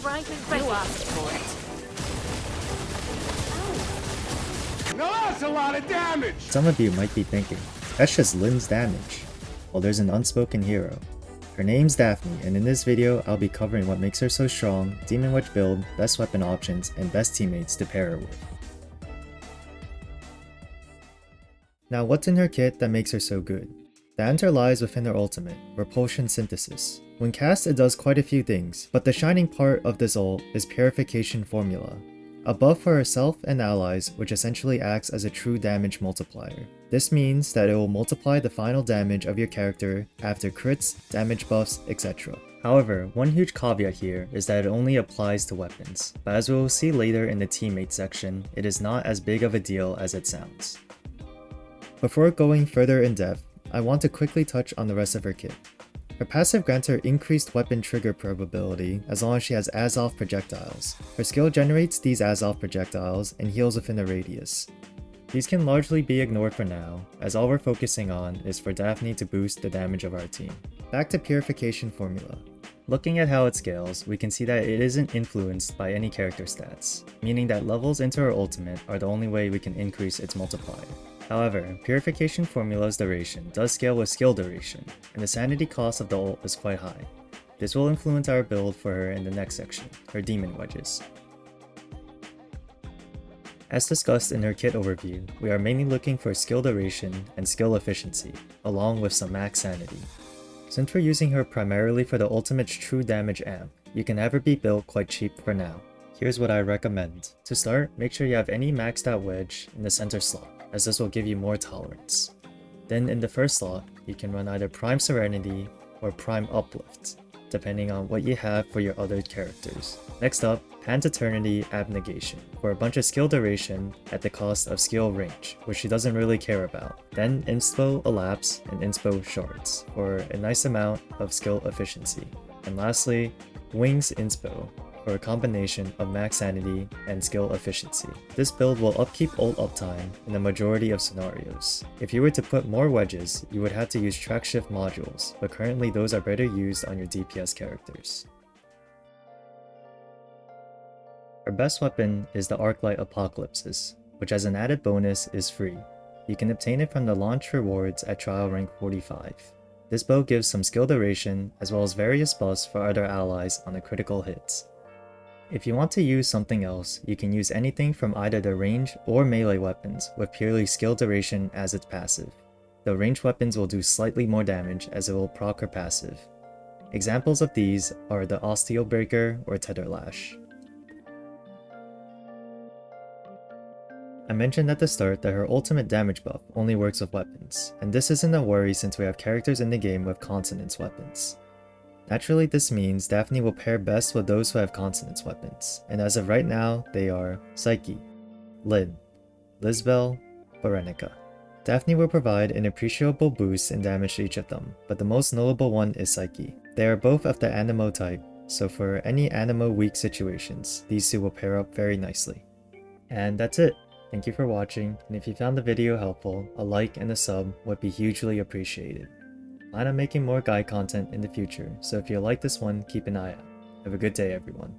frightening pressure. You asked for it. Now that's a lot of damage! Some of you might be thinking, that's just Lynn's damage. Well, there's an unspoken hero. Her name's Daphne, and in this video, I'll be covering what makes her so strong, Demon Wedge build, best weapon options, and best teammates to pair her with. Now, what's in her kit that makes her so good? The answer lies within her ultimate, Repulsion Synthesis. When cast, it does quite a few things, but the shining part of this ult is Purification Formula, a buff for herself and allies which essentially acts as a true damage multiplier. This means that it will multiply the final damage of your character after crits, damage buffs, etc. However, one huge caveat here is that it only applies to weapons, but as we will see later in the teammate section, it is not as big of a deal as it sounds. Before going further in depth, I want to quickly touch on the rest of her kit. Her passive grants her increased weapon trigger probability as long as she has as-off projectiles. Her skill generates these as-off projectiles and heals within a radius. These can largely be ignored for now, as all we're focusing on is for Daphne to boost the damage of our team. Back to Purification Formula. Looking at how it scales, we can see that it isn't influenced by any character stats, meaning that levels into her ultimate are the only way we can increase its multiplier. However, Purification Formula's duration does scale with skill duration, and the sanity cost of the ult is quite high. This will influence our build for her in the next section, her Demon Wedges. As discussed in her kit overview, we are mainly looking for skill duration and skill efficiency, along with some max sanity. Since we're using her primarily for the ultimate's true damage amp, you can have her be built quite cheap for now. Here's what I recommend. To start, make sure you have any maxed out wedge in the center slot, as this will give you more tolerance. Then in the first slot, you can run either Prime Serenity or Prime Uplift, depending on what you have for your other characters. Next up, Pan's Eternity Abnegation, for a bunch of skill duration at the cost of skill range, which she doesn't really care about. Then Inspo Elapse and Inspo Shards, for a nice amount of skill efficiency. And lastly, Wings Inspo, for a combination of max sanity and skill efficiency. This build will upkeep ult uptime in the majority of scenarios. If you were to put more wedges, you would have to use track shift modules, but currently those are better used on your DPS characters. Our best weapon is the Arclight Apocalypsis, which as an added bonus is free. You can obtain it from the launch rewards at trial rank 45. This bow gives some skill duration as well as various buffs for other allies on the critical hits. If you want to use something else, you can use anything from either the range or melee weapons with purely skill duration as its passive. The ranged weapons will do slightly more damage as it will proc her passive. Examples of these are the Osteobreaker or Tether Lash. I mentioned at the start that her ultimate damage buff only works with weapons, and this isn't a worry since we have characters in the game with consonance weapons. Naturally, this means Daphne will pair best with those who have consonance weapons, and as of right now, they are Psyche, Lynn, Lisbel, Berenica. Daphne will provide an appreciable boost in damage to each of them, but the most notable one is Psyche. They are both of the anemo type, so for any anemo weak situations, these two will pair up very nicely. And that's it. Thank you for watching, and if you found the video helpful, a like and a sub would be hugely appreciated. I plan on making more guide content in the future, so if you like this one, keep an eye out. Have a good day, everyone.